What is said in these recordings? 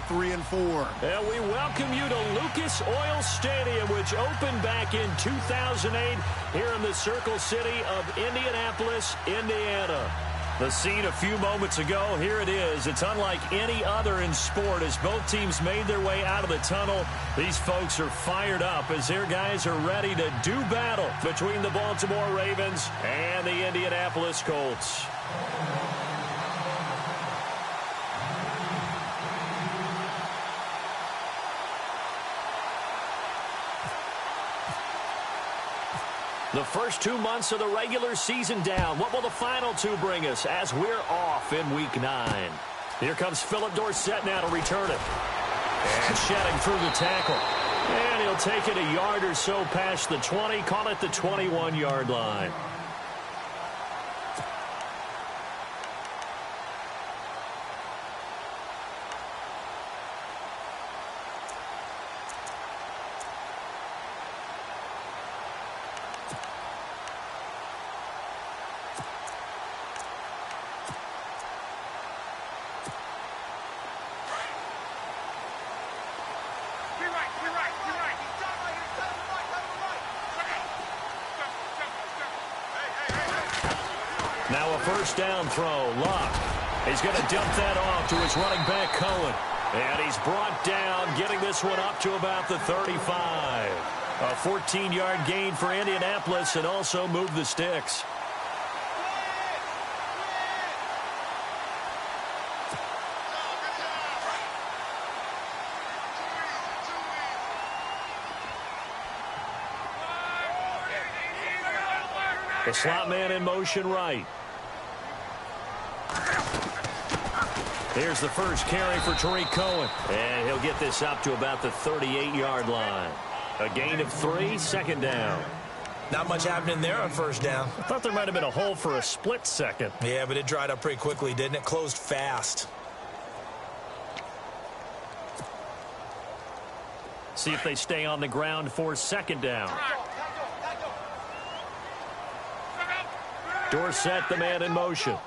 3-4. And we welcome you to Lucas Oil Stadium, which opened back in 2008 here in the Circle City of Indianapolis, Indiana. The scene a few moments ago, here it is. It's unlike any other in sport as both teams made their way out of the tunnel. These folks are fired up as their guys are ready to do battle between the Baltimore Ravens and the Indianapolis Colts. The first 2 months of the regular season down. What will the final two bring us as we're off in Week 9? Here comes Philip Dorsett now to return it. And shedding through the tackle. And he'll take it a yard or so past the 20, call it the 21-yard line. Now a first down throw. Luck. He's going to dump that off to his running back, Cohen. And he's brought down, getting this one up to about the 35. A 14-yard gain for Indianapolis and also moved the sticks. The slot man in motion right. Here's the first carry for Tariq Cohen. And he'll get this up to about the 38-yard line. A gain of 3, second down. Not much happening there on first down. I thought there might have been a hole for a split second. Yeah, but it dried up pretty quickly, didn't it? Closed fast. See if they stay on the ground for second down. Dorsett, the man in motion.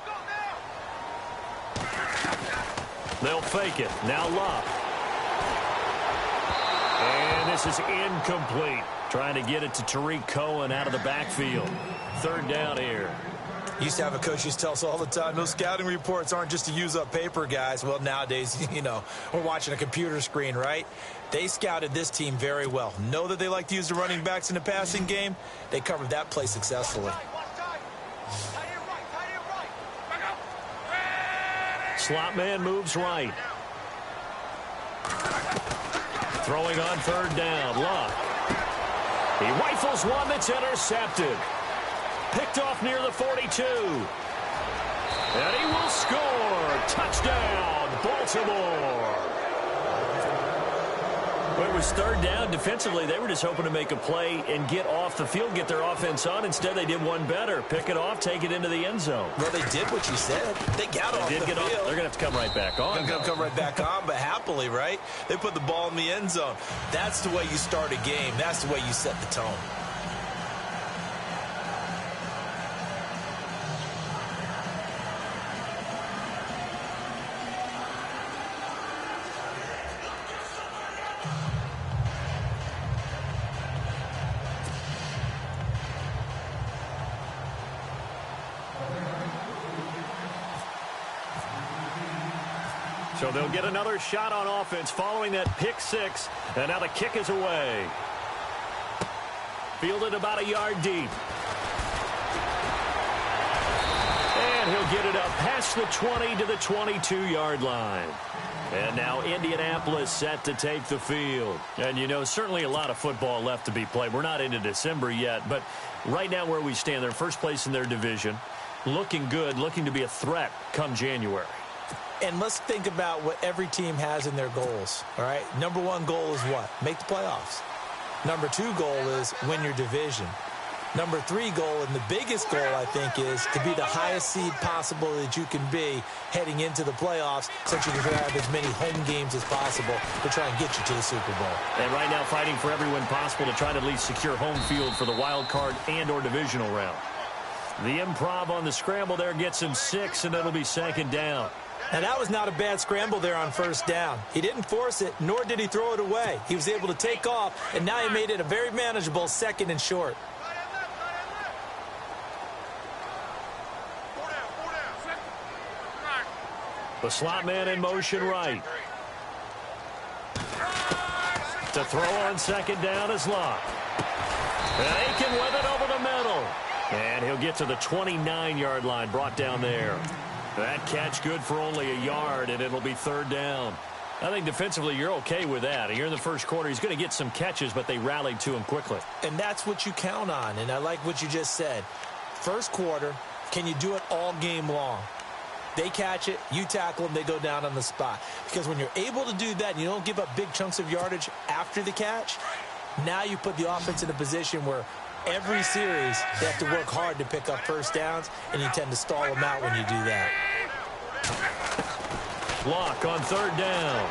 They'll fake it. Now Luck. And this is incomplete. Trying to get it to Tariq Cohen out of the backfield. Third down here. Used to have a coach used to tell us all the time, those scouting reports aren't just to use up paper, guys. Well, nowadays, you know, we're watching a computer screen, right? They scouted this team very well. Know that they like to use the running backs in the passing game. They covered that play successfully. Slot man moves right. Throwing on third down. Luck. He rifles one that's intercepted. Picked off near the 42. And he will score. Touchdown, Baltimore. Well, it was third down. Defensively, they were just hoping to make a play and get off the field, get their offense on. Instead, they did one better. Pick it off, take it into the end zone. Well, they did what you said. They got off the field. They're going to have to come right back on. They're going to come right back on, but happily, right? They put the ball in the end zone. That's the way you start a game. That's the way you set the tone. So they'll get another shot on offense following that pick six. And now the kick is away. Fielded about a yard deep. And he'll get it up past the 20 to the 22-yard line. And now Indianapolis set to take the field. And, you know, certainly a lot of football left to be played. We're not into December yet, but right now where we stand, they're first place in their division. Looking good, looking to be a threat come January. And let's think about what every team has in their goals, all right? Number one goal is what? Make the playoffs. Number two goal is win your division. Number three goal, and the biggest goal, I think, is to be the highest seed possible that you can be heading into the playoffs so that you can have as many home games as possible to try and get you to the Super Bowl. And right now fighting for every win possible to try to at least secure home field for the wild card and or divisional round. The improv on the scramble there gets him 6, and it'll be second down. Now, that was not a bad scramble there on first down. He didn't force it, nor did he throw it away. He was able to take off, and now he made it a very manageable 2nd and short. The slot man in motion right. To throw on 2nd down is Locke. And Aiken with it over the middle. And he'll get to the 29-yard line, brought down there. That catch good for only a yard, and it'll be 3rd down. I think defensively you're okay with that. Here in the first quarter, he's going to get some catches, but they rallied to him quickly. And that's what you count on, and I like what you just said. First quarter, can you do it all game long? They catch it, you tackle them, they go down on the spot. Because when you're able to do that and you don't give up big chunks of yardage after the catch, now you put the offense in a position where every series they have to work hard to pick up first downs, and you tend to stall them out when you do that. Locke on 3rd down.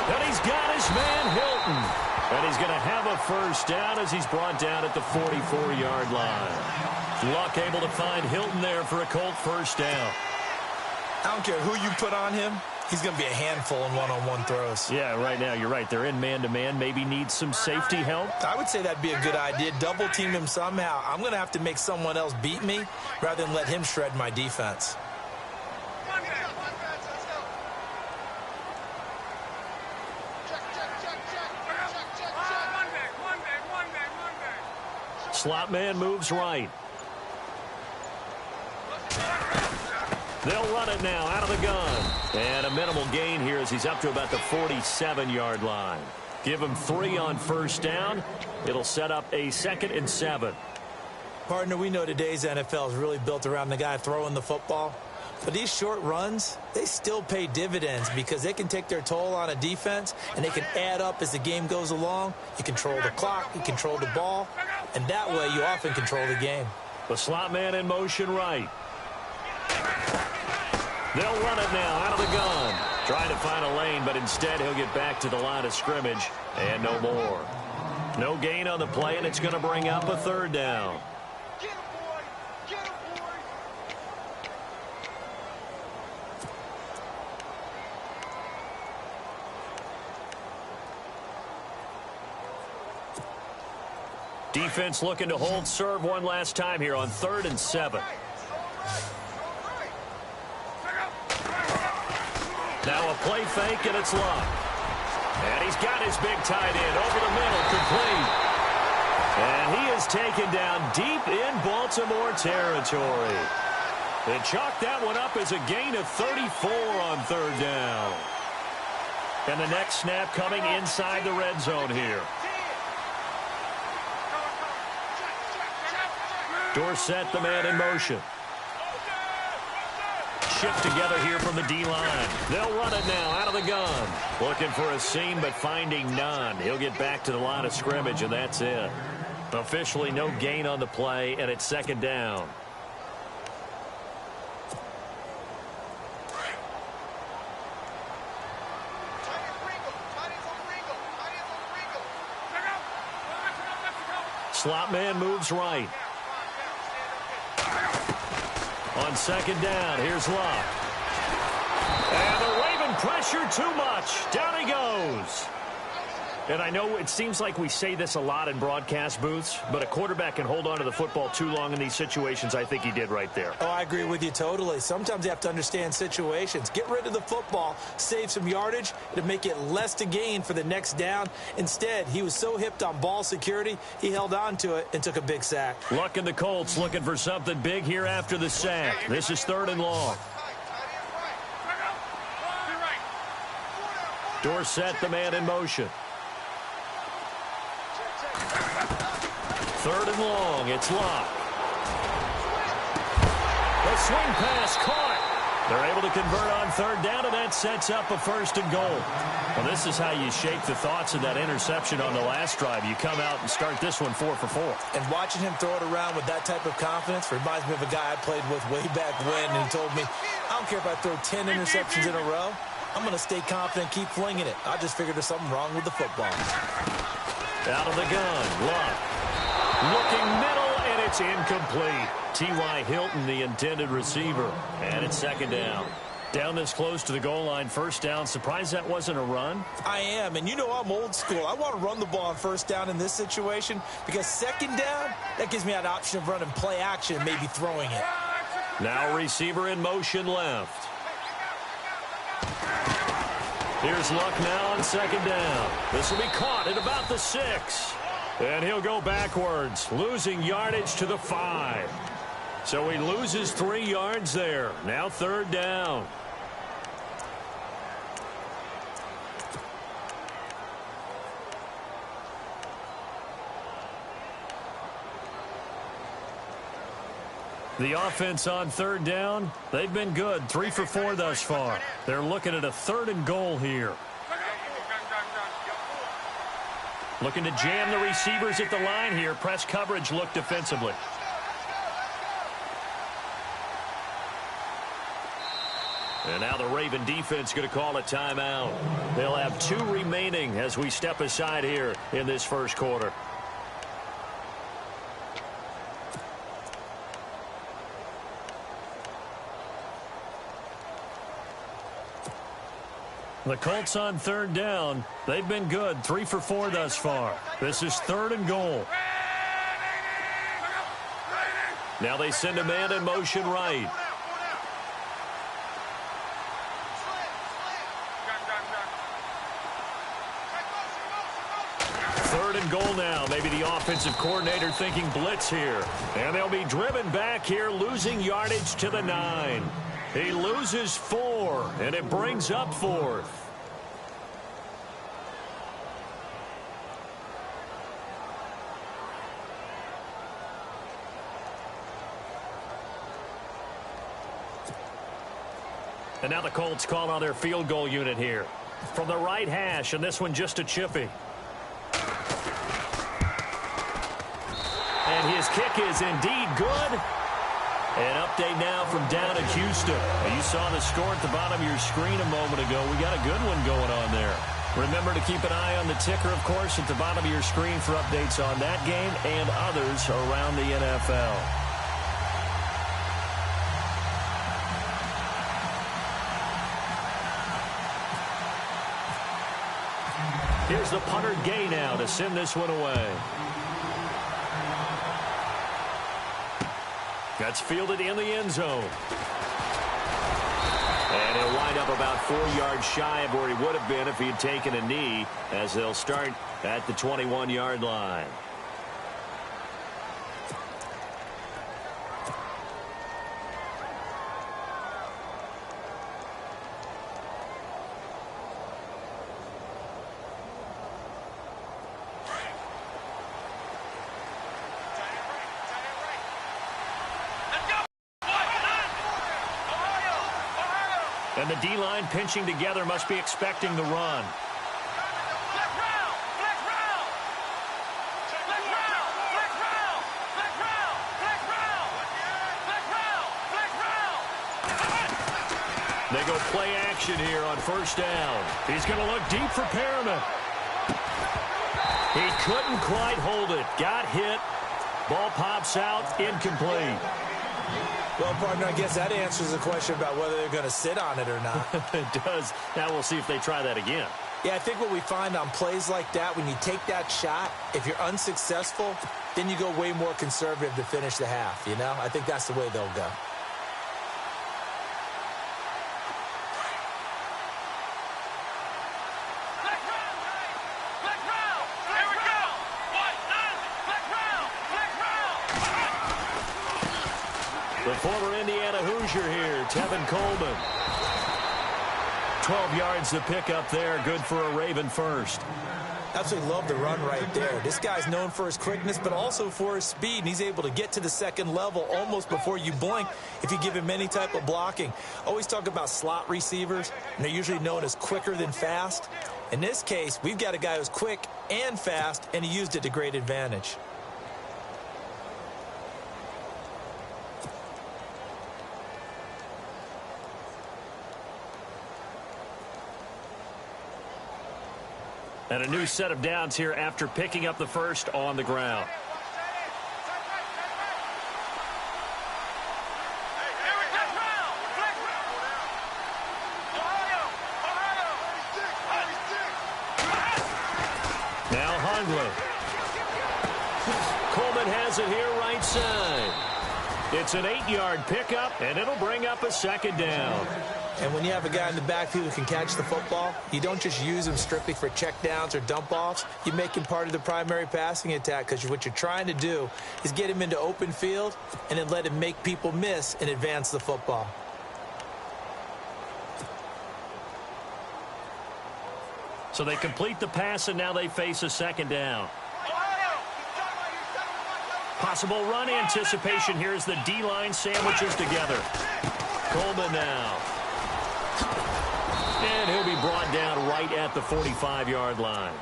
And he's got his man Hilton. And he's going to have a first down as he's brought down at the 44-yard line. Locke able to find Hilton there for a Colt first down. I don't care who you put on him. He's going to be a handful in one-on-one throws. Yeah, right now, you're right. They're in man-to-man. Maybe needs some safety help. I would say that'd be a good idea. Double-team him somehow. I'm going to have to make someone else beat me rather than let him shred my defense. Slot man moves right. They'll run it now out of the gun. And a minimal gain here as he's up to about the 47-yard line. Give him 3 on first down. It'll set up a 2nd and 7. Partner, we know today's NFL is really built around the guy throwing the football. But these short runs, they still pay dividends because they can take their toll on a defense, and they can add up as the game goes along. You control the clock, you control the ball, and that way you often control the game. The slot man in motion right. They'll run it now out of the gun. Trying to find a lane, but instead he'll get back to the line of scrimmage, and no more. No gain on the play, and it's going to bring up a 3rd down. Defense looking to hold serve one last time here on 3rd and 7. Now a play fake, and it's Locke. And he's got his big tight end over the middle, complete. And he is taken down deep in Baltimore territory. They chalked that one up as a gain of 34 on 3rd down. And the next snap coming inside the red zone here. Dorsett, the man in motion. Shift together here from the D-line. They'll run it now out of the gun. Looking for a seam, but finding none. He'll get back to the line of scrimmage, and that's it. Officially no gain on the play, and it's 2nd down. Slot man moves right. On 2nd down, here's Locke. And the Raven pressure too much. Down he goes. And I know it seems like we say this a lot in broadcast booths, but a quarterback can hold on to the football too long in these situations. I think he did right there. Oh, I agree with you totally. Sometimes you have to understand situations. Get rid of the football, save some yardage. It'll make it less to gain for the next down. Instead, he was so hipped on ball security, he held on to it and took a big sack. Luck and the Colts looking for something big here after the sack. This is 3rd and long. Dorsett, the man in motion. 3rd and long, it's Locke. The swing pass caught. They're able to convert on 3rd down, and that sets up a 1st and goal. Well, this is how you shake the thoughts of that interception on the last drive. You come out and start this one 4 for 4. And watching him throw it around with that type of confidence reminds me of a guy I played with way back when, and he told me, I don't care if I throw 10 interceptions in a row. I'm going to stay confident, keep flinging it. I just figured there's something wrong with the football. Out of the gun, Locke. Looking middle, and it's incomplete. T.Y. Hilton, the intended receiver. And it's 2nd down. Down this close to the goal line, first down. Surprised that wasn't a run? I am, and you know I'm old school. I want to run the ball on first down in this situation because second down, that gives me an option of running play action and maybe throwing it. Now receiver in motion left. Here's Luck now on second down. This will be caught at about the 6. And he'll go backwards, losing yardage to the 5. So he loses 3 yards there. Now third down. The offense on third down, they've been good. 3 for 4 thus far. They're looking at a 3rd and goal here. Looking to jam the receivers at the line here. Press coverage look defensively. And now the Raven defense going to call a timeout. They'll have 2 remaining as we step aside here in this first quarter. The Colts on third down. They've been good. 3 for 4 thus far. This is 3rd and goal. Now they send a man in motion right. 3rd and goal now. Maybe the offensive coordinator thinking blitz here. And they'll be driven back here, losing yardage to the 9. He loses 4, and it brings up 4th. And now the Colts call on their field goal unit here. From the right hash, and this one just a chippy. And his kick is indeed good. An update now from down at Houston. You saw the score at the bottom of your screen a moment ago. We got a good one going on there. Remember to keep an eye on the ticker, of course, at the bottom of your screen for updates on that game and others around the NFL. Here's the punter Gay now to send this one away. That's fielded in the end zone. And he'll wind up about 4 yards shy of where he would have been if he had taken a knee, as they'll start at the 21-yard line. And the D-line pinching together must be expecting the run. They go play action here on first down. He's going to look deep for Perriman. He couldn't quite hold it. Got hit. Ball pops out. Incomplete. Well, partner, I guess that answers the question about whether they're going to sit on it or not. It does. Now we'll see if they try that again. Yeah, I think what we find on plays like that, when you take that shot, if you're unsuccessful, then you go way more conservative to finish the half, you know? I think that's the way they'll go. The former Indiana Hoosier here, Tevin Coleman. 12 yards to pick up there. Good for a Raven first. Absolutely love the run right there. This guy's known for his quickness, but also for his speed. And he's able to get to the second level almost before you blink if you give him any type of blocking. Always talk about slot receivers, and they're usually known as quicker than fast. In this case, we've got a guy who's quick and fast, and he used it to great advantage. And a new set of downs here after picking up the first on the ground. Now Hundley. Coleman has it here right side. It's an 8-yard pickup, and it'll bring up a second down. And when you have a guy in the backfield who can catch the football, you don't just use him strictly for checkdowns or dump-offs. You make him part of the primary passing attack because what you're trying to do is get him into open field and then let him make people miss and advance the football. So they complete the pass, and now they face a second down. Possible run anticipation here as the D-line sandwiches together. Coleman now. And he'll be brought down right at the 45-yard line.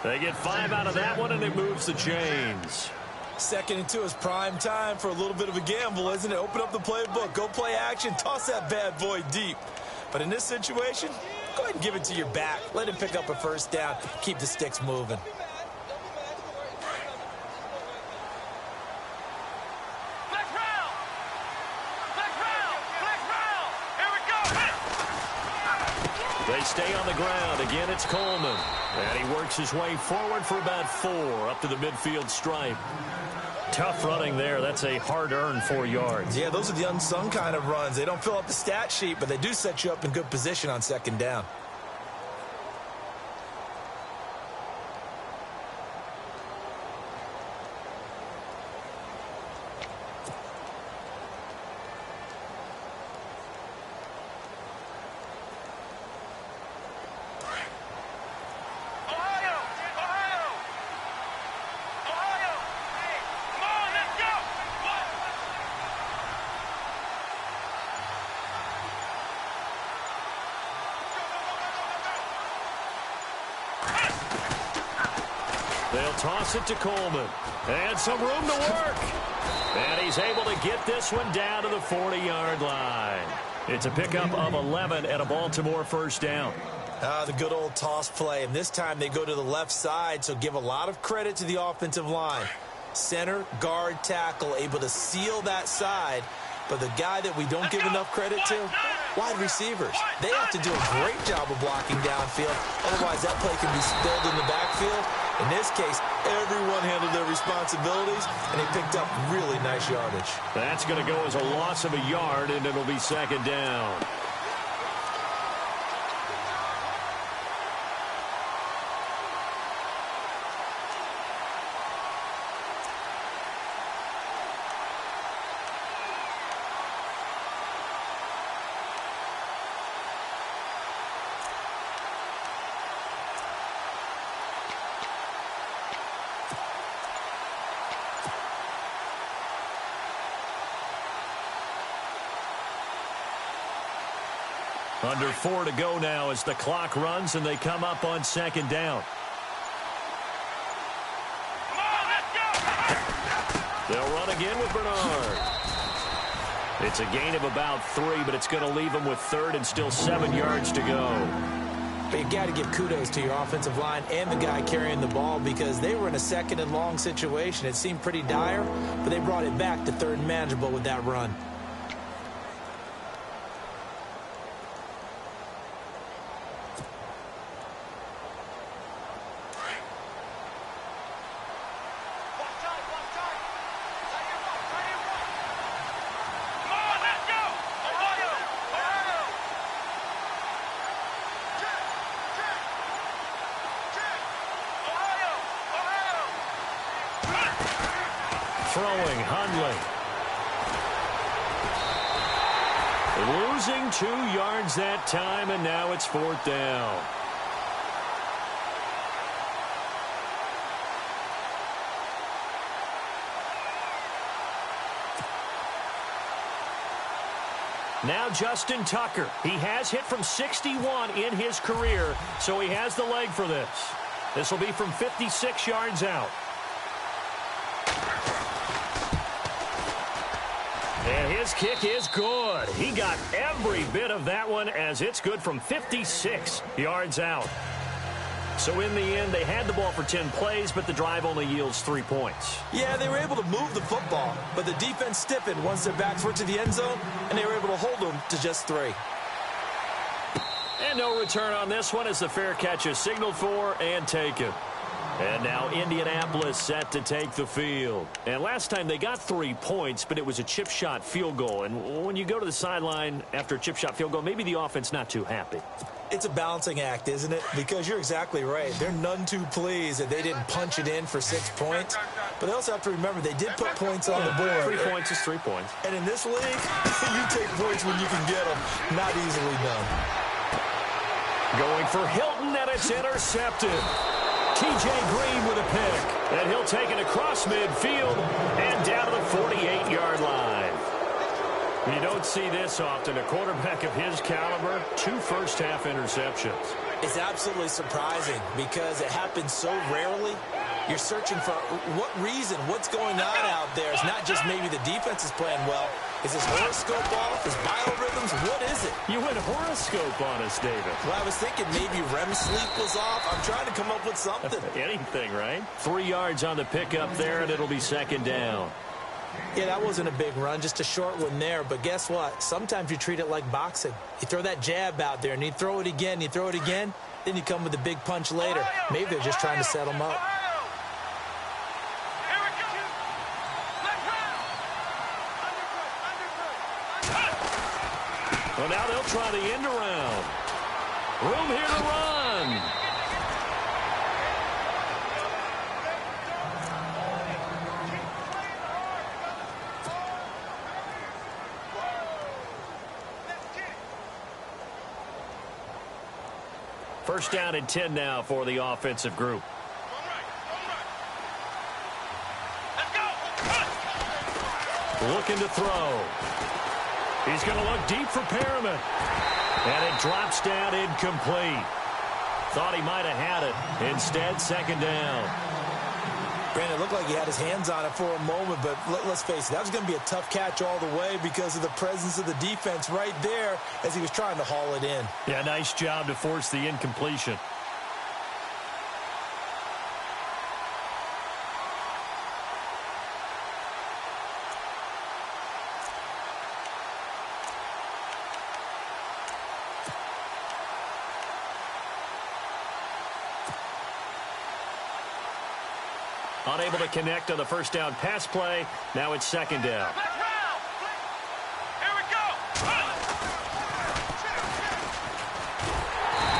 They get 5 out of that one, and it moves the chains. 2nd and 2 is prime time for a little bit of a gamble, isn't it? Open up the playbook, go play action, toss that bad boy deep. But in this situation, go ahead and give it to your back. Let him pick up a first down. Keep the sticks moving. They stay on the ground. Again, it's Coleman. And he works his way forward for about 4 up to the midfield stripe. Tough running there. That's a hard-earned 4 yards. Yeah, those are the unsung kind of runs. They don't fill up the stat sheet, but they do set you up in good position on 2nd down. They'll toss it to Coleman. And some room to work. And he's able to get this one down to the 40-yard line. It's a pickup of 11 and a Baltimore first down. The good old toss play. And this time they go to the left side, so give a lot of credit to the offensive line. Center, guard, tackle, able to seal that side. But the guy that we don't give enough credit to, wide receivers. They have to do a great job of blocking downfield. Otherwise, that play can be spilled in the backfield. In this case, everyone handled their responsibilities, and they picked up really nice yardage. That's going to go as a loss of a yard, and it'll be second down. Under 4 to go now as the clock runs and they come up on second down. They'll run again with Bernard. It's a gain of about 3, but it's going to leave them with 3rd and still 7 yards to go. But you got to give kudos to your offensive line and the guy carrying the ball because they were in a 2nd and long situation. It seemed pretty dire, but they brought it back to 3rd and manageable with that run. Throwing, Hundley. Losing 2 yards that time, and now it's 4th down. Now Justin Tucker. He has hit from 61 in his career, so he has the leg for this. This will be from 56 yards out. And his kick is good. He got every bit of that one as it's good from 56 yards out. So in the end, they had the ball for 10 plays, but the drive only yields 3 points. Yeah, they were able to move the football, but the defense stiffened once their backs were to the end zone, and they were able to hold them to just 3. And no return on this one as the fair catch is signaled for and taken. And now Indianapolis set to take the field. And last time they got 3 points, but it was a chip shot field goal. And when you go to the sideline after a chip shot field goal, maybe the offense not too happy. It's a balancing act, isn't it? Because you're exactly right. They're none too pleased that they didn't punch it in for 6 points. But they also have to remember they did put points on the board. 3 points is 3 points. And in this league, you take points when you can get them. Not easily done. Going for Hilton, and it's intercepted. T.J. Green with a pick. And he'll take it across midfield and down to the 48-yard line. You don't see this often. A quarterback of his caliber, 2 first-half interceptions. It's absolutely surprising because it happens so rarely. You're searching for what reason, what's going on out there. It's not just maybe the defense is playing well. Is his horoscope off? His biorhythms? What is it? You went horoscope on us, David. Well, I was thinking maybe REM sleep was off. I'm trying to come up with something. Anything, right? 3 yards on the pickup there, and it'll be second down. Yeah, that wasn't a big run, just a short one there. But guess what? Sometimes you treat it like boxing. You throw that jab out there, and you throw it again, then you come with a big punch later. Maybe they're just trying to set them up. Well, now they'll try the end around. Room here to run. First down and 10 now for the offensive group. Looking to throw. He's going to look deep for Perriman. And it drops down incomplete. Thought he might have had it. Instead, second down. Brandon, it looked like he had his hands on it for a moment, but let's face it, that was going to be a tough catch all the way because of the presence of the defense right there as he was trying to haul it in. Yeah, nice job to force the incompletion. Unable to connect on the first down pass play. Now it's second down.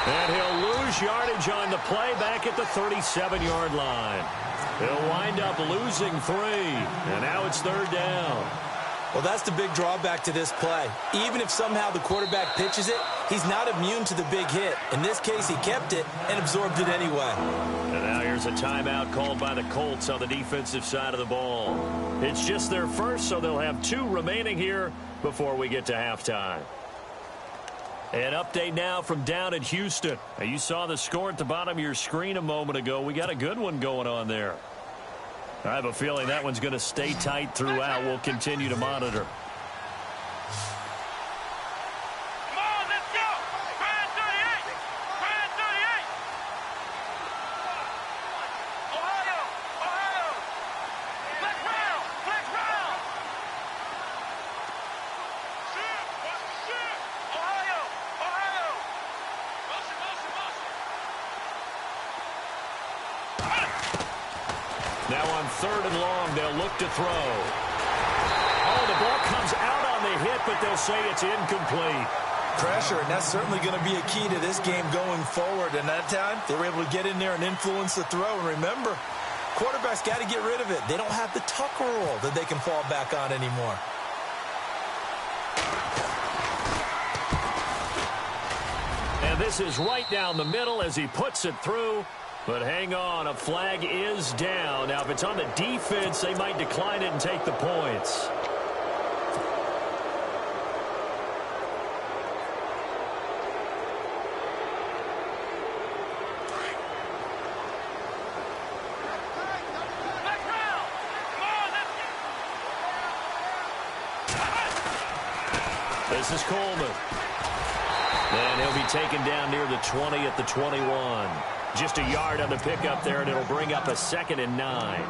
And he'll lose yardage on the play back at the 37-yard line. He'll wind up losing 3. And now it's third down. Well, that's the big drawback to this play. Even if somehow the quarterback pitches it, he's not immune to the big hit. In this case, he kept it and absorbed it anyway. And now here's a timeout called by the Colts on the defensive side of the ball. It's just their first, so they'll have 2 remaining here before we get to halftime. An update now from down in Houston. Now, you saw the score at the bottom of your screen a moment ago. We got a good one going on there. I have a feeling that one's going to stay tight throughout. We'll continue to monitor. Now on 3rd and long, they'll look to throw. Oh, the ball comes out on the hit, but they'll say it's incomplete. Pressure, and that's certainly going to be a key to this game going forward. And that time, they were able to get in there and influence the throw. And remember, quarterbacks got to get rid of it. They don't have the tuck rule that they can fall back on anymore. And this is right down the middle as he puts it through. But hang on, a flag is down. Now, if it's on the defense, they might decline it and take the points. This is Coleman. And he'll be taken down near the 20 at the 21. Just a yard on the pickup there, and it'll bring up a 2nd and 9.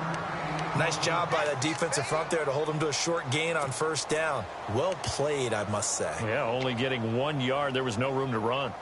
Nice job by that defensive front there to hold him to a short gain on first down. Well played, I must say. Yeah, only getting 1 yard. There was no room to run.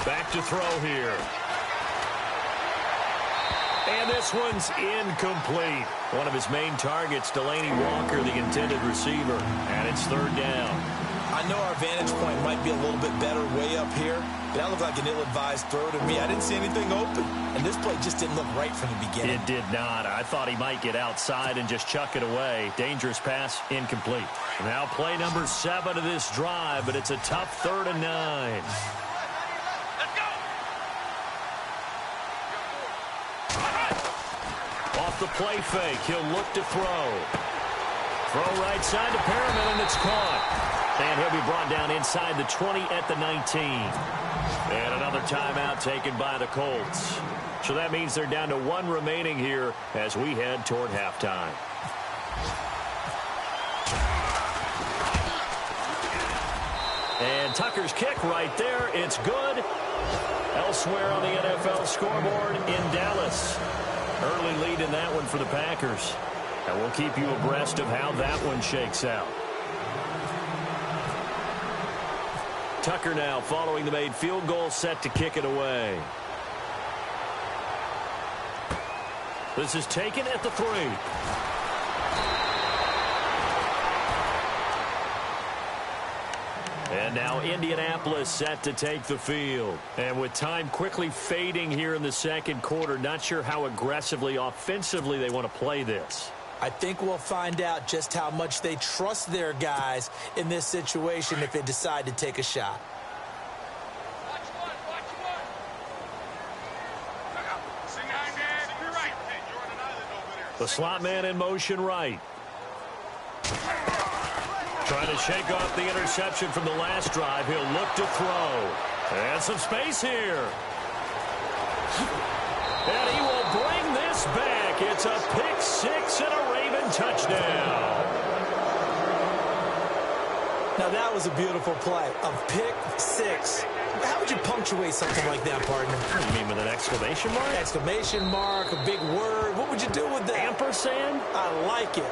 Back to throw here. And this one's incomplete. One of his main targets, Delaney Walker, the intended receiver. And it's third down. I know our vantage point might be a little bit better way up here, but that looked like an ill-advised throw to me. I didn't see anything open, and this play just didn't look right from the beginning. It did not. I thought he might get outside and just chuck it away. Dangerous pass, incomplete. Now play number 7 of this drive, but it's a tough 3rd and 9. Off the play fake, he'll look to throw. Throw right side to Perriman, and it's caught. And he'll be brought down inside the 20 at the 19. And another timeout taken by the Colts. So that means they're down to 1 remaining here as we head toward halftime. And Tucker's kick right there. It's good. Elsewhere on the NFL scoreboard in Dallas. Early lead in that one for the Packers. And we'll keep you abreast of how that one shakes out. Tucker now following the made field goal, set to kick it away. This is taken at the 3. And now Indianapolis set to take the field. And with time quickly fading here in the second quarter, not sure how aggressively, offensively they want to play this. I think we'll find out just how much they trust their guys in this situation if they decide to take a shot. The slot man in motion right. Trying to shake off the interception from the last drive. He'll look to throw. And some space here. And he will bring this back. It's a pick 6 and a Raven touchdown. Now that was a beautiful play. A pick 6. How would you punctuate something like that, partner? What do you mean, with an exclamation mark? Exclamation mark, a big word. What would you do with that? Ampersand? I like it.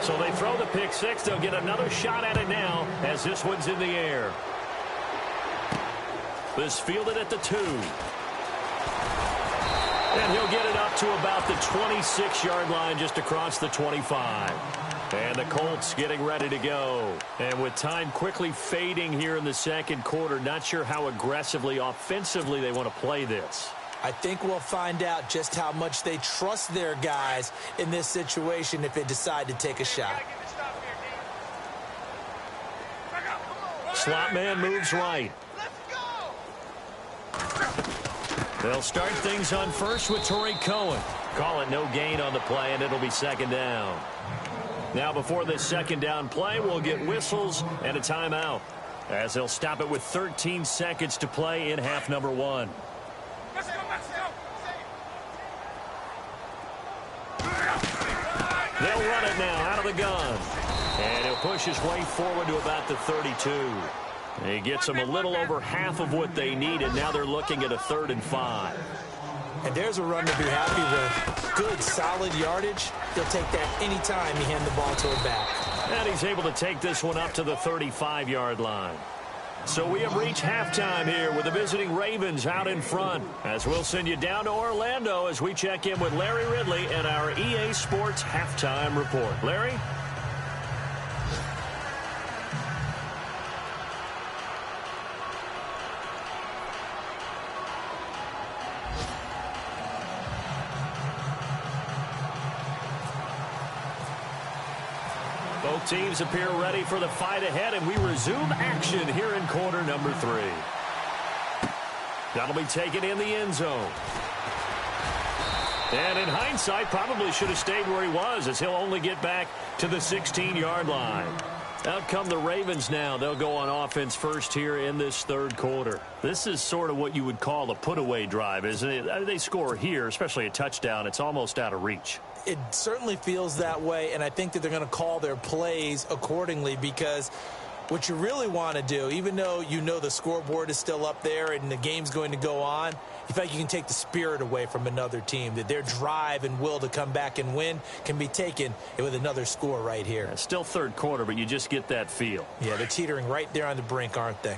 So they throw the pick 6. They'll get another shot at it now as this one's in the air. This fielded at the 2. And he'll get it up to about the 26-yard line, just across the 25. And the Colts getting ready to go. And with time quickly fading here in the second quarter, not sure how aggressively, offensively they want to play this. I think we'll find out just how much they trust their guys in this situation if they decide to take a shot. Slot man moves right. They'll start things on first with Torrey Cohen. Call it no gain on the play, and it'll be second down. Now, before this second down play, we'll get whistles and a timeout, as they'll stop it with 13 seconds to play in half number 1. They'll run it now out of the gun. And he'll push his way forward to about the 32. He gets them a little over half of what they needed. Now they're looking at a 3rd and 5. And there's a run to be happy with. Good, solid yardage. They'll take that anytime you hand the ball to a back. And he's able to take this one up to the 35-yard line. So we have reached halftime here with the visiting Ravens out in front, as we'll send you down to Orlando as we check in with Larry Ridley and our EA Sports Halftime Report. Larry? Both teams appear ready for the fight ahead, and we resume action here in quarter number 3. That'll be taken in the end zone. And in hindsight, probably should have stayed where he was, as he'll only get back to the 16-yard line. Out come the Ravens now. They'll go on offense first here in this third quarter. This is sort of what you would call a put-away drive, isn't it? They score here, especially a touchdown. It's almost out of reach. It certainly feels that way, and I think that they're going to call their plays accordingly, because What you really want to do, even though you know the scoreboard is still up there and the game's going to go on, you feel like you can take the spirit away from another team, that their drive and will to come back and win can be taken with another score right here. Yeah, still third quarter, but you just get that feel. Yeah, they're teetering right there on the brink, aren't they?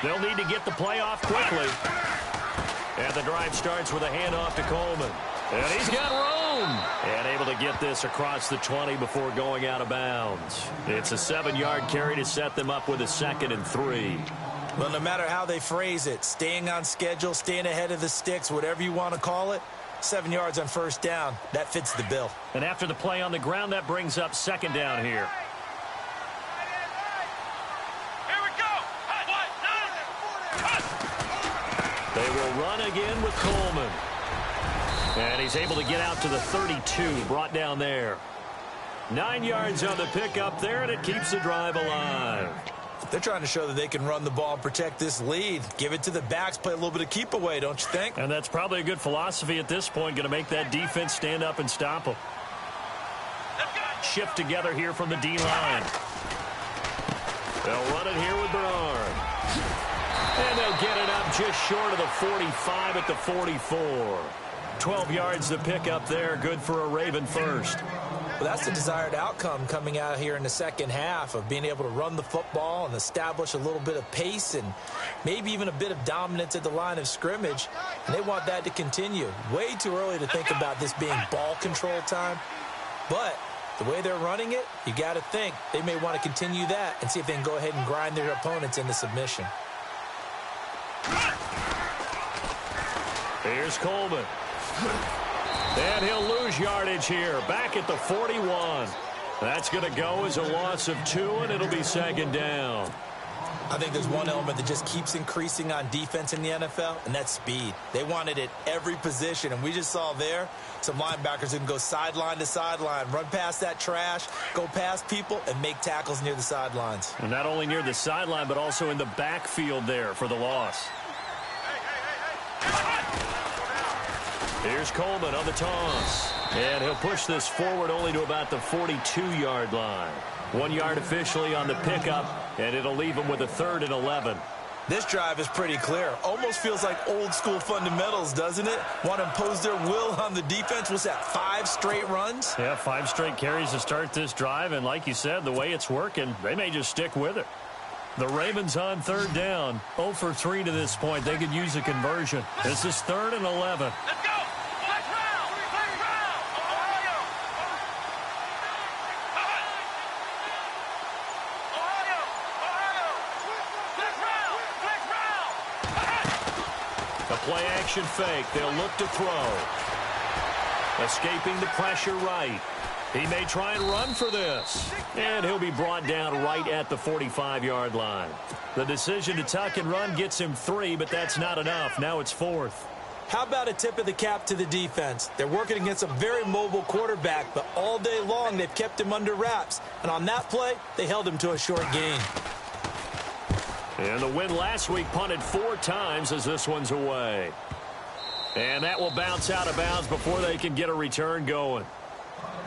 They'll need to get the play off quickly. And the drive starts with a handoff to Coleman. And he's got room. And able to get this across the 20 before going out of bounds. It's a 7-yard carry to set them up with a 2nd and 3. Well, no matter how they phrase it, staying on schedule, staying ahead of the sticks, whatever you want to call it, 7 yards on first down, that fits the bill. And after the play on the ground, that brings up 2nd down here. They will run again with Coleman. And he's able to get out to the 32, brought down there. 9 yards on the pickup there, and it keeps the drive alive. They're trying to show that they can run the ball and protect this lead. Give it to the backs, play a little bit of keep away, don't you think? And that's probably a good philosophy at this point, going to make that defense stand up and stop them. Shift together here from the D-line. They'll run it here with Bernard. And they'll get it up just short of the 45 at the 44. 12 yards to pick up there. Good for a Raven first. Well, that's the desired outcome coming out here in the second half of being able to run the football and establish a little bit of pace and maybe even a bit of dominance at the line of scrimmage. And they want that to continue. Way too early to think about this being ball control time. But the way they're running it, you got to think they may want to continue that and see if they can go ahead and grind their opponents into submission. Here's Coleman. And he'll lose yardage here. Back at the 41. That's going to go as a loss of 2, and it'll be 2nd down. I think there's one element that just keeps increasing on defense in the NFL, and that's speed. They want it at every position, and we just saw there some linebackers who can go sideline to sideline, run past that trash, go past people, and make tackles near the sidelines. And not only near the sideline, but also in the backfield there for the loss. Here's Coleman on the toss. And he'll push this forward only to about the 42-yard line. 1 yard officially on the pickup, and it'll leave him with a 3rd and 11. This drive is pretty clear. Almost feels like old-school fundamentals, doesn't it? Want to impose their will on the defense. Was that 5 straight runs? Yeah, 5 straight carries to start this drive, and like you said, the way it's working, they may just stick with it. The Ravens on 3rd down. 0 for 3 to this point. They could use a conversion. This is 3rd and 11. Let's go! Play-action fake. They'll look to throw. Escaping the pressure right. He may try and run for this. And he'll be brought down right at the 45-yard line. The decision to tuck and run gets him 3, but that's not enough. Now it's 4th. How about a tip of the cap to the defense? They're working against a very mobile quarterback, but all day long they've kept him under wraps. And on that play, they held him to a short gain. And the win last week punted 4 times as this one's away. And that will bounce out of bounds before they can get a return going.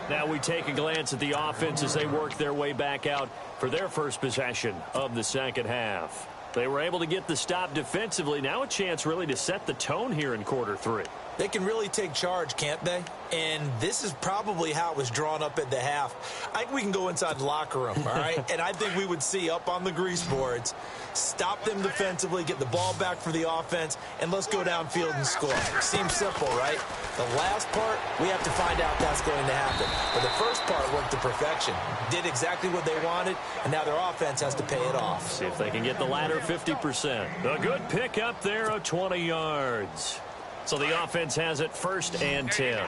Now we take a glance at the offense as they work their way back out for their first possession of the second half. They were able to get the stop defensively. Now a chance really to set the tone here in quarter 3. They can really take charge, can't they? And this is probably how it was drawn up at the half. I think we can go inside the locker room, all right? And I think we would see up on the grease boards, stop them defensively, get the ball back for the offense, and let's go downfield and score. Seems simple, right? The last part, we have to find out that's going to happen. But the first part worked to perfection. Did exactly what they wanted, and now their offense has to pay it off. See if they can get the latter 50%. A good pick up there of 20 yards. So the offense has it 1st and 10.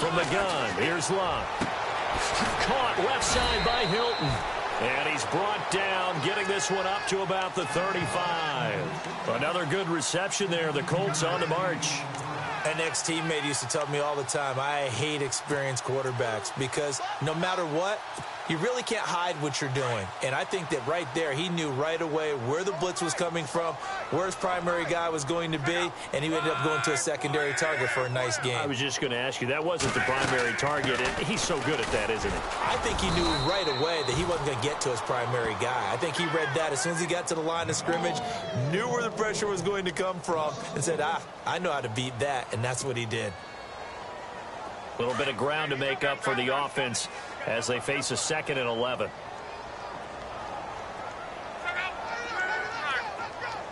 From the gun, here's Luck. Caught left side by Hilton. And he's brought down, getting this one up to about the 35. Another good reception there. The Colts on the march. An ex-teammate used to tell me all the time, I hate experienced quarterbacks because no matter what, You really can't hide what you're doing. And I think that right there, he knew right away where the blitz was coming from, where his primary guy was going to be, and he ended up going to a secondary target for a nice game. I was just going to ask you, that wasn't the primary target, and he's so good at that, isn't he? I think he knew right away that he wasn't going to get to his primary guy. I think he read that as soon as he got to the line of scrimmage, knew where the pressure was going to come from, and said, I know how to beat that, and that's what he did. A little bit of ground to make up for the offense as they face a 2nd and 11.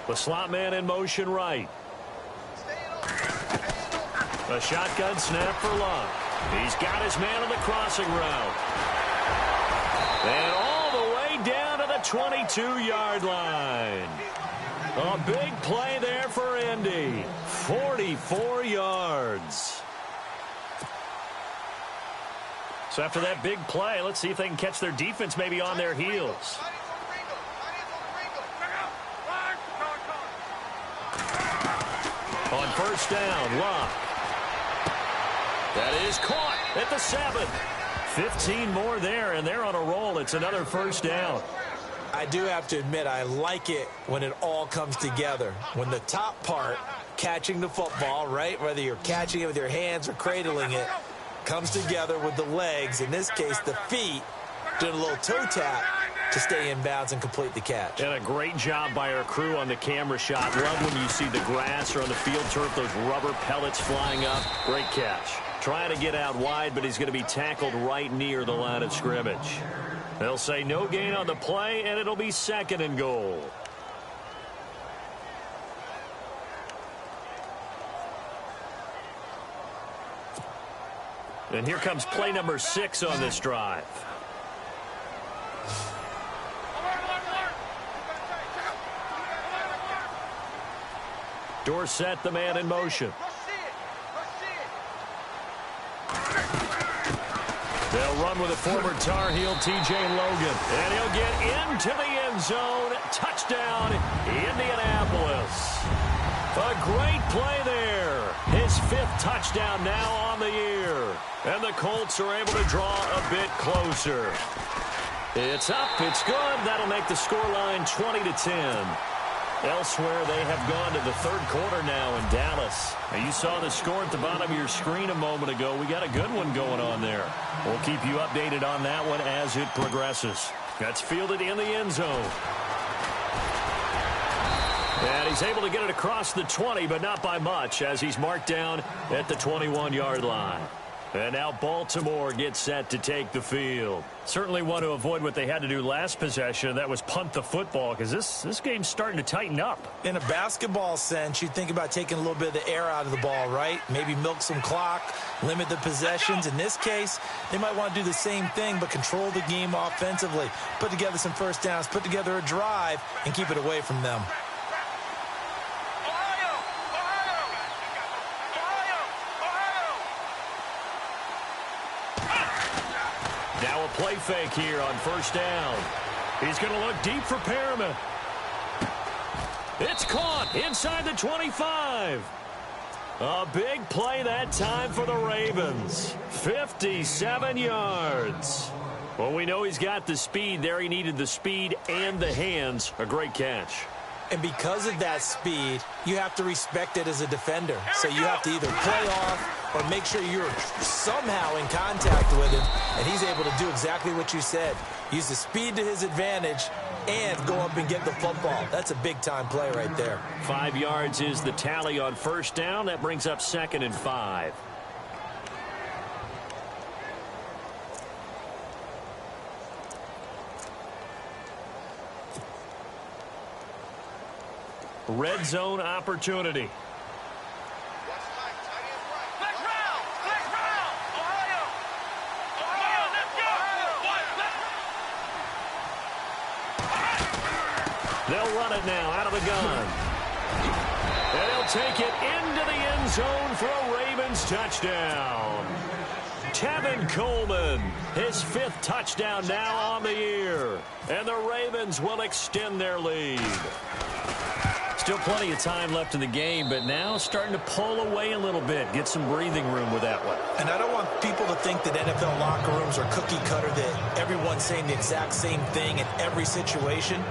The slot man in motion right. A shotgun snap for Luck. He's got his man on the crossing route. And all the way down to the 22-yard line. A big play there for Indy. 44 yards. So after that big play, let's see if they can catch their defense maybe on their heels. On first down, Luck. That is caught at the 7. 15 more there, and they're on a roll. It's another first down. I do have to admit, I like it when it all comes together. When the top part, catching the football, right, whether you're catching it with your hands or cradling it, comes together with the legs, in this case the feet, doing a little toe tap to stay in bounds and complete the catch. And a great job by our crew on the camera shot. Love when you see the grass or on the field turf, those rubber pellets flying up. Great catch. Trying to get out wide, but he's going to be tackled right near the line of scrimmage. They'll say no gain on the play, and it'll be 2nd and goal. And here comes play number 6 on this drive. Dorsett, the man in motion. They'll run with a former Tar Heel, T.J. Logan. And he'll get into the end zone. Touchdown, Indianapolis. A great play there. His 5th touchdown now on the year. And the Colts are able to draw a bit closer. It's up. It's good. That'll make the scoreline 20-10. Elsewhere, they have gone to the 3rd quarter now in Dallas. Now, you saw the score at the bottom of your screen a moment ago. We got a good one going on there. We'll keep you updated on that one as it progresses. That's fielded in the end zone. And he's able to get it across the 20, but not by much, as he's marked down at the 21-yard line. And now Baltimore gets set to take the field. Certainly want to avoid what they had to do last possession. That was punt the football, because this game's starting to tighten up. In a basketball sense, you think about taking a little bit of the air out of the ball, right? Maybe milk some clock, limit the possessions. In this case, they might want to do the same thing, but control the game offensively. Put together some first downs, put together a drive, and keep it away from them. Now a play fake here on first down. He's going to look deep for Perriman. It's caught inside the 25. A big play that time for the Ravens. 57 yards. Well, we know he's got the speed there. He needed the speed and the hands. A great catch. And because of that speed, you have to respect it as a defender. So you have to either play off or make sure you're somehow in contact with him. And he's able to do exactly what you said. Use the speed to his advantage and go up and get the football. That's a big-time play right there. 5 yards is the tally on first down. That brings up 2nd and 5. Red zone opportunity. They'll run it now out of the gun. And they'll take it into the end zone for a Ravens touchdown. Tevin Coleman, his 5th touchdown now on the year. And the Ravens will extend their lead. Still plenty of time left in the game, but now starting to pull away a little bit. Get some breathing room with that one. And I don't want people to think that NFL locker rooms are cookie cutter, that everyone's saying the exact same thing in every situation.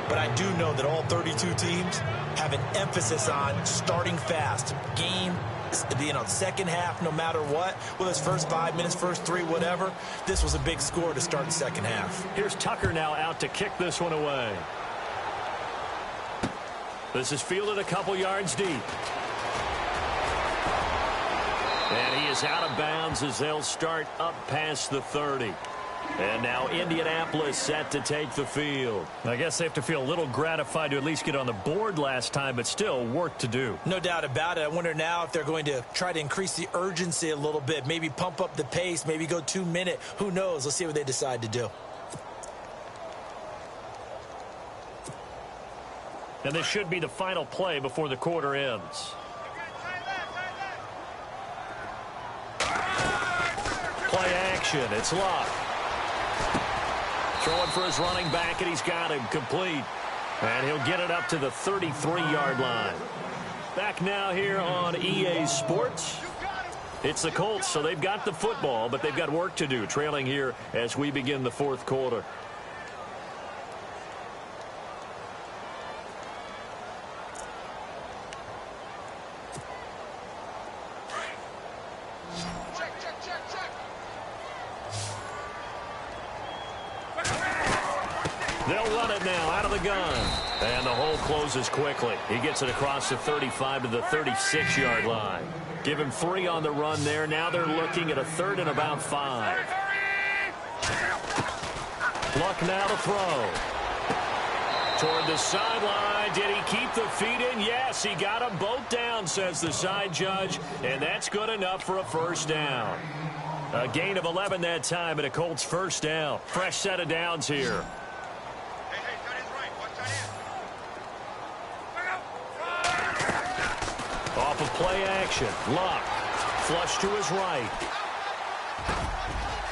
But I do know that all 32 teams have an emphasis on starting fast. Game, second half, no matter what. Whether it's first 5 minutes, first 3, whatever. This was a big score to start the second half. Here's Tucker now out to kick this one away. This is fielded a couple yards deep. And he is out of bounds as they'll start up past the 30. And now Indianapolis set to take the field. I guess they have to feel a little gratified to at least get on the board last time, but still work to do. No doubt about it. I wonder now if they're going to try to increase the urgency a little bit, maybe pump up the pace, maybe go 2 minute. Who knows? Let's see what they decide to do. And this should be the final play before the quarter ends. Play action. It's Luck. Throwing for his running back, and he's got him complete. And he'll get it up to the 33-yard line. Back now here on EA Sports. It's the Colts, so they've got the football, but they've got work to do, trailing here as we begin the fourth quarter. They'll run it now out of the gun. And the hole closes quickly. He gets it across the 35 to the 36-yard line. Give him 3 on the run there. Now they're looking at a 3rd and about 5. Luck now to throw. Toward the sideline. Did he keep the feet in? Yes, he got them both down, says the side judge. And that's good enough for a first down. A gain of 11 that time, and a Colts first down. Fresh set of downs here. Off of play action. Luck. Flush to his right.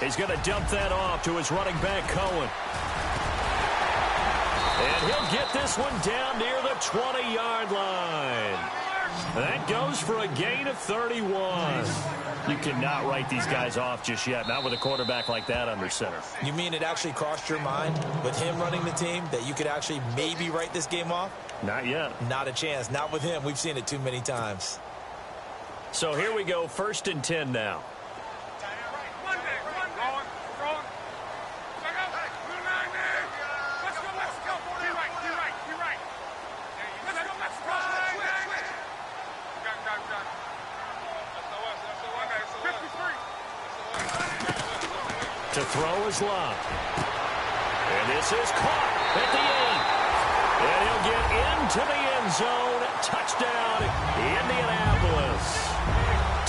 He's going to dump that off to his running back, Cohen. And he'll get this one down near the 20-yard line. That goes for a gain of 31. You cannot write these guys off just yet, not with a quarterback like that under center. You mean it actually crossed your mind with him running the team that you could actually maybe write this game off? Not yet. Not a chance. Not with him. We've seen it too many times. So here we go, 1st and 10 now. To throw is Luck. And this is caught at the 8. And he'll get into the end zone. Touchdown, Indianapolis.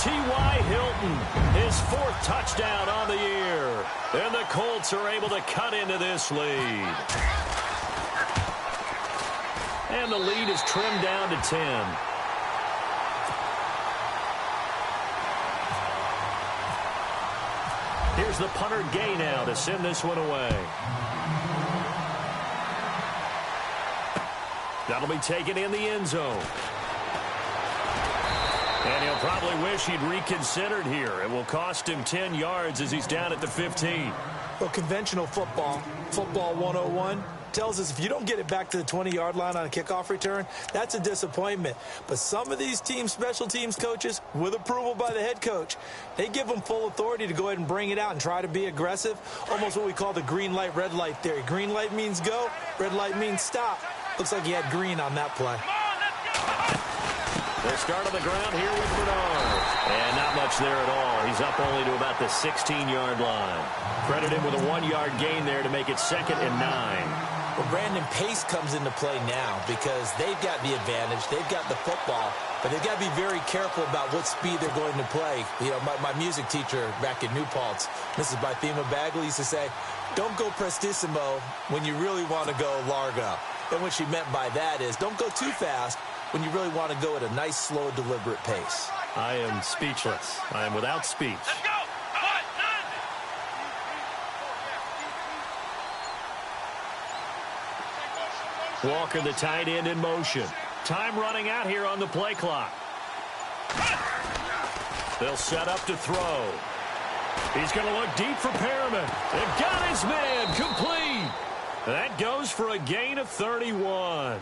T.Y. Hilton, his 4th touchdown on the year. And the Colts are able to cut into this lead. And the lead is trimmed down to 10. Here's the punter Gay now to send this one away. That'll be taken in the end zone. And he'll probably wish he'd reconsidered here. It will cost him 10 yards as he's down at the 15. Well, conventional football 101, tells us if you don't get it back to the 20-yard line on a kickoff return, that's a disappointment. But some of these special teams coaches, with approval by the head coach, they give them full authority to go ahead and bring it out and try to be aggressive, almost what we call the green light, red light theory. Green light means go, red light means stop. Looks like he had green on that play. They'll start on the ground here with Bernard. And not much there at all. He's up only to about the 16-yard line. Credit him with a 1-yard gain there to make it 2nd and 9. Well, Brandon, pace comes into play now because they've got the advantage. They've got the football, but they've got to be very careful about what speed they're going to play. You know, my music teacher back in New Paltz, Mrs. Bythema Bagley, used to say, don't go prestissimo when you really want to go largo. And what she meant by that is don't go too fast when you really want to go at a nice, slow, deliberate pace. I am speechless. I am without speech. Let's go. Walker, the tight end, in motion. time running out here on the play clock. They'll set up to throw. He's going to look deep for Perriman. They've got his man complete. That goes for a gain of 31.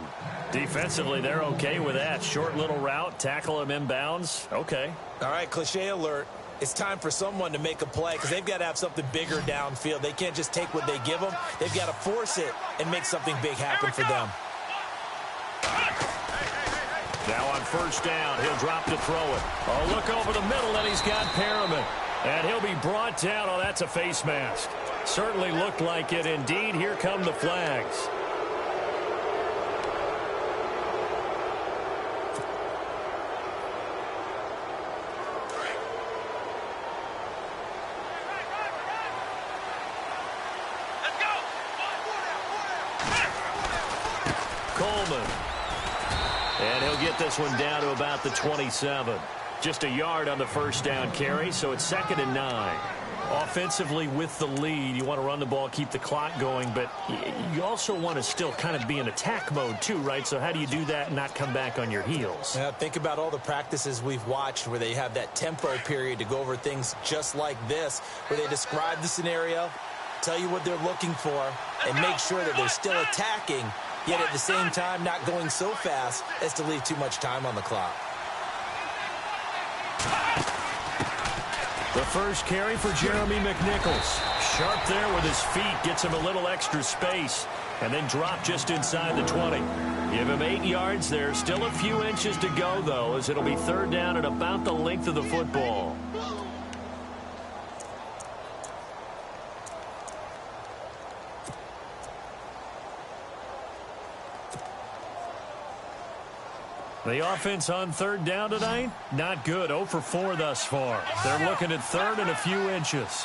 Defensively, they're okay with that. Short little route, tackle him inbounds. Okay. All right, cliche alert. It's time for someone to make a play because they've got to have something bigger downfield. They can't just take what they give them. They've got to force it and make something big happen for them. Now on first down, he'll drop to throw it. Oh, look over the middle, and he's got Perriman. And he'll be brought down. Oh, that's a face mask. Certainly looked like it. Indeed, here come the flags. Coleman. And he'll get this one down to about the 27. Just a yard on the first down carry, so it's 2nd and 9. Offensively with the lead, you want to run the ball, keep the clock going, but you also want to still kind of be in attack mode too, right? So how do you do that and not come back on your heels? Yeah, think about all the practices we've watched where they have that tempo period to go over things just like this, where they describe the scenario, tell you what they're looking for, and make sure that they're still attacking, yet at the same time not going so fast as to leave too much time on the clock. The first carry for Jeremy McNichols. Sharp there with his feet. Gets him a little extra space. And then drop just inside the 20. Give him 8 yards there. Still a few inches to go, though, as it'll be 3rd down at about the length of the football. The offense on 3rd down tonight, not good. 0 for 4 thus far. They're looking at 3rd and a few inches.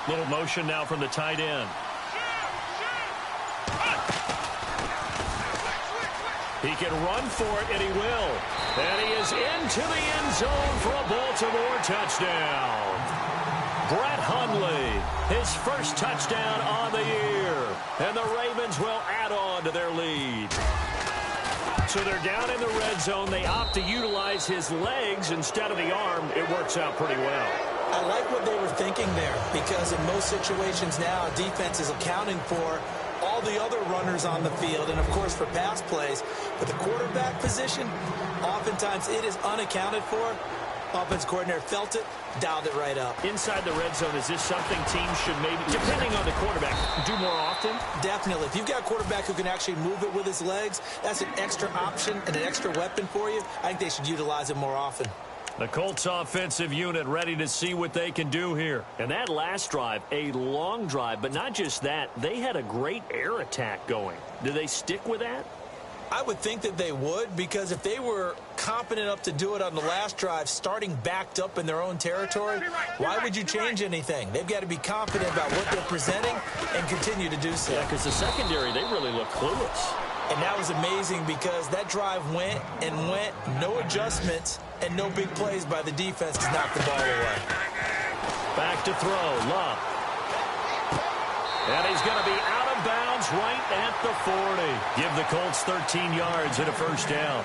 Little motion now from the tight end. He can run for it, and he will. And he is into the end zone for a Baltimore touchdown. Brett Hundley, his first touchdown on the year. And the Ravens will add on to their lead. So they're down in the red zone. They opt to utilize his legs instead of the arm. It works out pretty well. I like what they were thinking there because in most situations now, defense is accounting for all the other runners on the field and, of course, for pass plays. But the quarterback position, oftentimes it is unaccounted for. Offense coordinator felt it, dialed it right up. Inside the red zone, is this something teams should maybe, depending on the quarterback, do more often? Definitely. If you've got a quarterback who can actually move it with his legs, that's an extra option and an extra weapon for you. I think they should utilize it more often. The Colts offensive unit ready to see what they can do here. And that last drive, a long drive, but not just that, they had a great air attack going. Do they stick with that? I would think that they would, because if they were confident enough to do it on the last drive, starting backed up in their own territory, why would you change anything? They've got to be confident about what they're presenting and continue to do so. Yeah, because the secondary, they really look clueless. And that was amazing because that drive went and went, no adjustments, and no big plays by the defense to knock the ball away. Back to throw, Love. And he's going to be out of bounds right at the 40. Give the Colts 13 yards and a first down.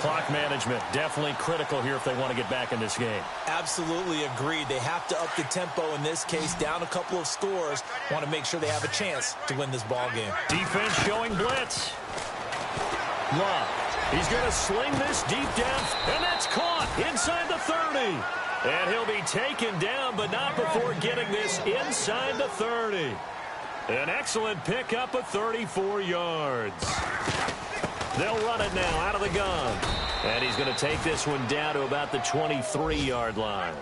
Clock management definitely critical here if they want to get back in this game. Absolutely agreed. They have to up the tempo in this case, down a couple of scores. Want to make sure they have a chance to win this ball game. Defense showing blitz. Love. He's going to sling this deep down, and that's caught inside the 30. And he'll be taken down, but not before getting this inside the 30. An excellent pickup of 34 yards. They'll run it now out of the gun. And he's going to take this one down to about the 23-yard line.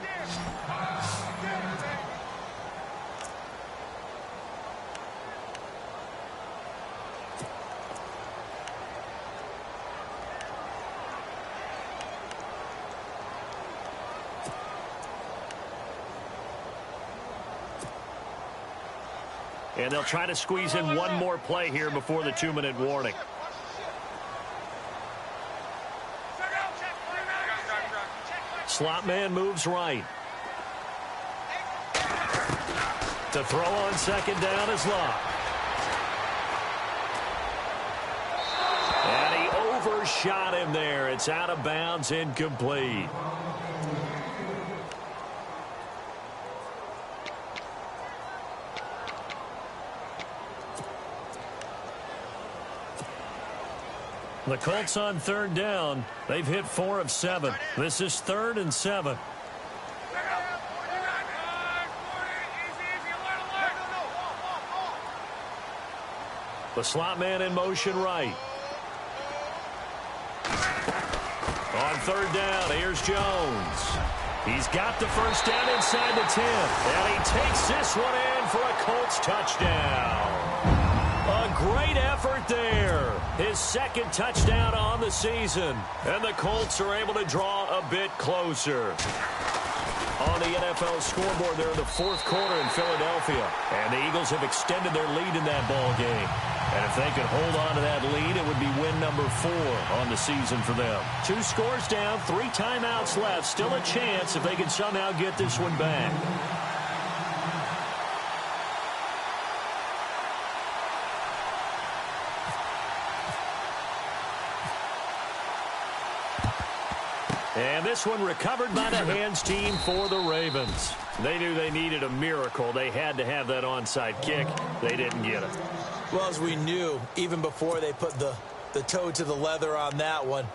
And they'll try to squeeze in one more play here before the 2-minute warning. Slot man moves right. To throw on second down is Locke. And he overshot him there. It's out of bounds, incomplete. The Colts on third down. They've hit 4 of 7. This is 3rd and 7. The slot man in motion right. On third down, here's Jones. He's got the first down inside the 10. And he takes this one in for a Colts touchdown. A great effort there. His second touchdown on the season. And the Colts are able to draw a bit closer. On the NFL scoreboard, they're in the 4th quarter in Philadelphia. And the Eagles have extended their lead in that ball game. And if they could hold on to that lead, it would be win number 4 on the season for them. 2 scores down, 3 timeouts left. Still a chance if they can somehow get this one back. And this one recovered by the hands team for the Ravens. They knew they needed a miracle. They had to have that onside kick. They didn't get it. Well, as we knew, even before they put the toe to the leather on that one,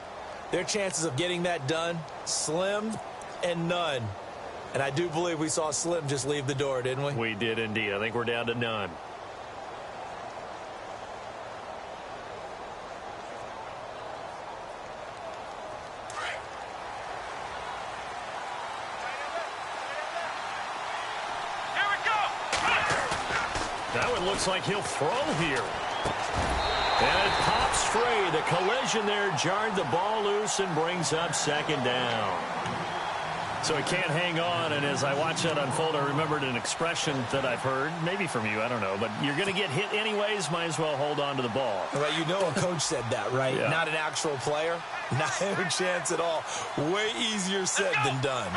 their chances of getting that done, slim and none. And I do believe we saw Slim just leave the door, didn't we? We did indeed. I think we're down to none. Looks like he'll throw here. And it pops free. The collision there jarred the ball loose and brings up second down. So he can't hang on, and as I watch that unfold, I remembered an expression that I've heard, maybe from you, I don't know, but you're going to get hit anyways, might as well hold on to the ball. Well, you know a coach said that, right? Yeah. Not an actual player. Not a chance at all. Way easier said than done.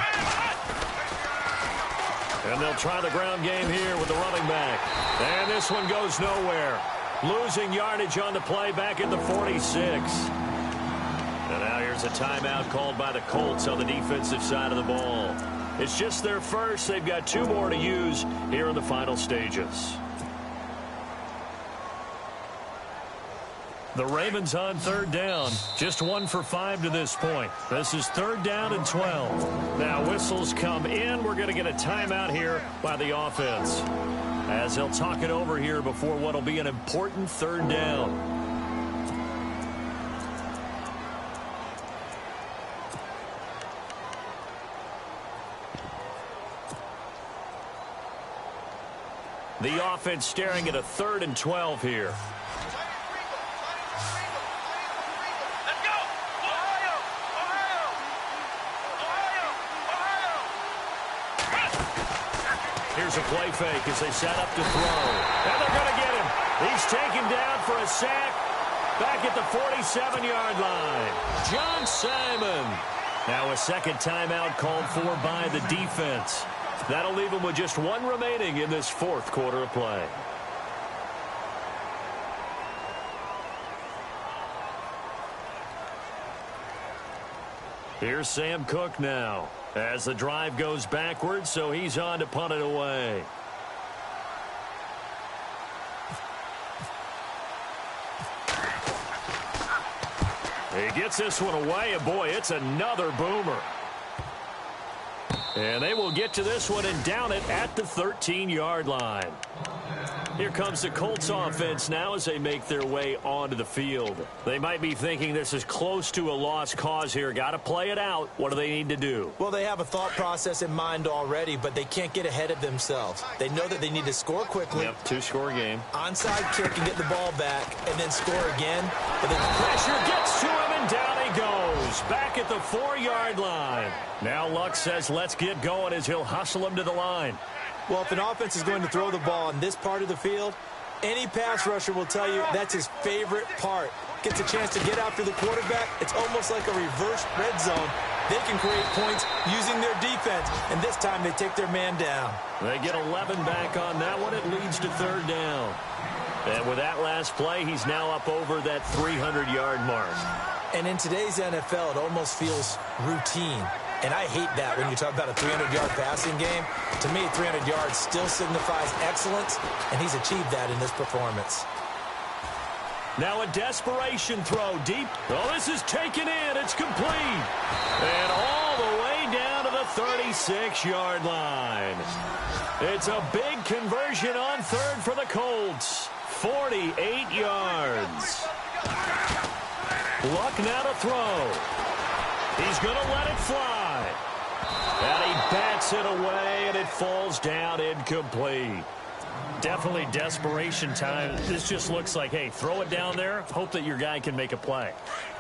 And they'll try the ground game here with the running back. And this one goes nowhere. Losing yardage on the play back at the 46. And now here's a timeout called by the Colts on the defensive side of the ball. It's just their first. They've got 2 more to use here in the final stages. The Ravens on third down. Just 1 for 5 to this point. This is 3rd down and 12. Now whistles come in. We're going to get a timeout here by the offense, as they'll talk it over here before what will be an important 3rd down. The offense staring at a 3rd and 12 here. Here's a play fake as they set up to throw. And they're going to get him. He's taken down for a sack back at the 47-yard line. John Simon. Now a second timeout called for by the defense. That'll leave them with just 1 remaining in this 4th quarter of play. Here's Sam Cook now, as the drive goes backwards, so he's on to punt it away. He gets this one away, and boy, it's another boomer. And they will get to this one and down it at the 13-yard line. Here comes the Colts offense now as they make their way onto the field. They might be thinking this is close to a lost cause here. Got to play it out. What do they need to do? Well, they have a thought process in mind already, but they can't get ahead of themselves. They know that they need to score quickly. Yep, 2-score game. Onside kick and get the ball back, and then score again. But the pressure gets to him, and down he goes. Back at the 4-yard line. Now Luck says let's get going as he'll hustle him to the line. Well, if an offense is going to throw the ball in this part of the field, any pass rusher will tell you that's his favorite part. Gets a chance to get after the quarterback. It's almost like a reverse red zone. They can create points using their defense, and this time they take their man down. They get 11 back on that one. It leads to third down. And with that last play, he's now up over that 300-yard mark. And in today's NFL, it almost feels routine. And I hate that when you talk about a 300-yard passing game. To me, 300 yards still signifies excellence, and he's achieved that in this performance. Now a desperation throw deep. Oh, this is taken in. It's complete. And all the way down to the 36-yard line. It's a big conversion on third for the Colts. 48 yards. Luck now to throw. He's going to let it fly. And he bats it away, and it falls down incomplete. Definitely desperation time. This just looks like, hey, throw it down there, hope that your guy can make a play.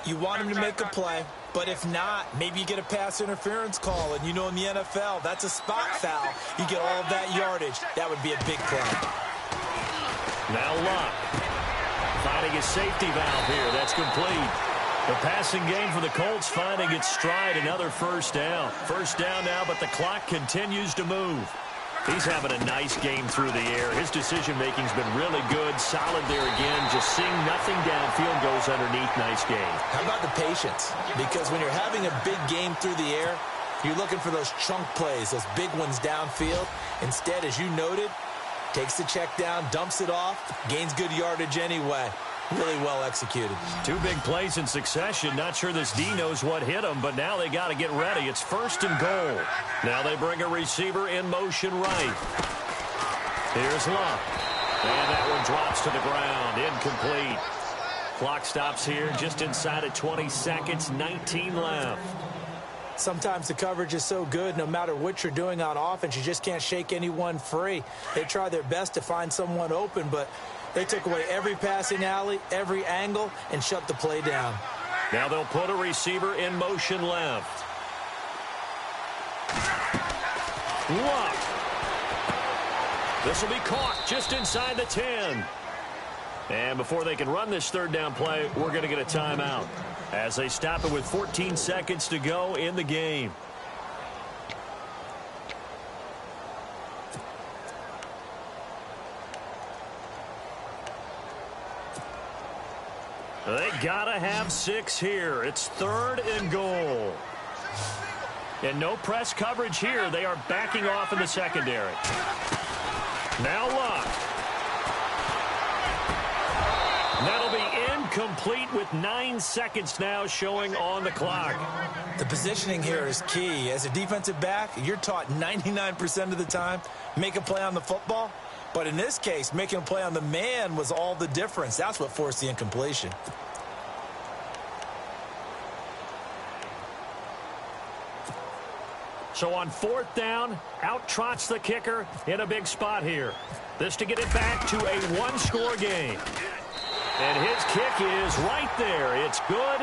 You want him to make a play, but if not, maybe you get a pass interference call, and you know in the NFL, that's a spot foul. You get all of that yardage. That would be a big play. Now Luck finding his safety valve here. That's complete. The passing game for the Colts finding its stride. Another first down. First down now, but the clock continues to move. He's having a nice game through the air. His decision-making's been really good. Solid there again. Just seeing nothing downfield goes underneath. Nice game. How about the patience? Because when you're having a big game through the air, you're looking for those chunk plays, those big ones downfield. Instead, as you noted, takes the check down, dumps it off, gains good yardage anyway. Really well executed. Two big plays in succession. Not sure this D knows what hit him, but now they got to get ready. It's first and goal. Now they bring a receiver in motion right. Here's Luck. And that one drops to the ground. Incomplete. Clock stops here just inside of 20 seconds. 19 left. Sometimes the coverage is so good, no matter what you're doing on offense, you just can't shake anyone free. They try their best to find someone open, but they took away every passing alley, every angle, and shut the play down. Now they'll put a receiver in motion left. Luck. This will be caught just inside the 10. And before they can run this third down play, we're going to get a timeout as they stop it with 14 seconds to go in the game. They got to have 6 here. It's third and goal. And no press coverage here. They are backing off in the secondary. Now Luck. That'll be incomplete with 9 seconds now showing on the clock. The positioning here is key. As a defensive back, you're taught 99% of the time, make a play on the football. But in this case, making a play on the man was all the difference. That's what forced the incompletion. So on fourth down, out trots the kicker in a big spot here. This to get it back to a one-score game. And his kick is right there. It's good.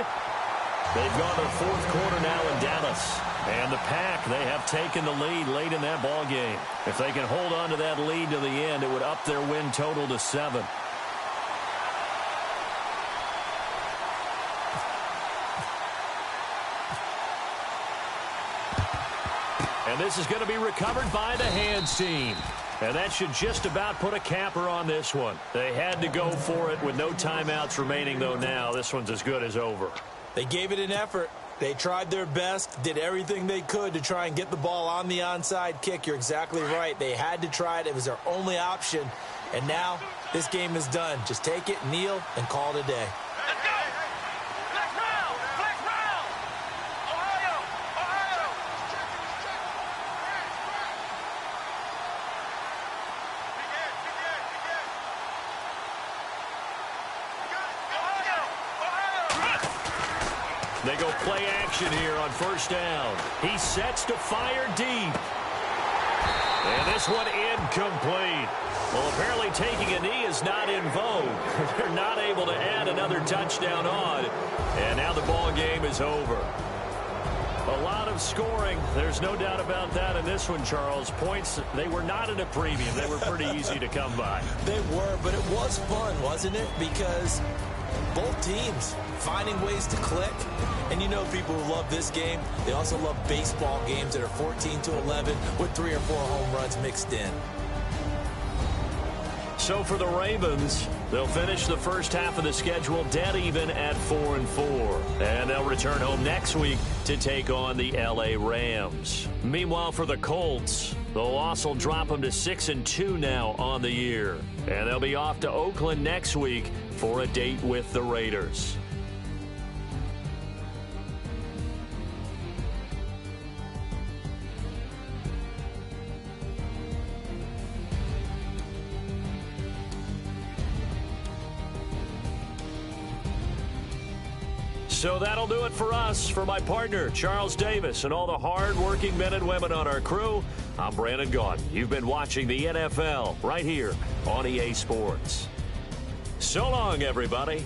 They've gone to the fourth quarter now in Dallas. And the Pack, they have taken the lead late in that ball game. If they can hold on to that lead to the end, it would up their win total to 7. And this is going to be recovered by the hands team. And that should just about put a capper on this one. They had to go for it with no timeouts remaining, though now. This one's as good as over. They gave it an effort. They tried their best, did everything they could to try and get the ball on the onside kick. You're exactly right. They had to try it. It was their only option. And now this game is done. Just take it, kneel, and call it a day. They go play action here on first down. He sets to fire deep. And this one incomplete. Well, apparently taking a knee is not in vogue. They're not able to add another touchdown on. And now the ball game is over. A lot of scoring. There's no doubt about that in this one, Charles. Points, they were not at a premium. They were pretty easy to come by. They were, but it was fun, wasn't it? Because Both teams finding ways to click. And you know people who love this game, they also love baseball games that are 14-11 with 3 or 4 home runs mixed in. So for the Ravens, they'll finish the first half of the schedule dead even at 4-4. And they'll return home next week to take on the L.A. Rams. Meanwhile, for the Colts, the loss will drop them to 6-2 now on the year. And they'll be off to Oakland next week for a date with the Raiders. So that'll do it for us. For my partner, Charles Davis, and all the hard-working men and women on our crew, I'm Brandon Gaudin. You've been watching the NFL right here on EA Sports. So long, everybody.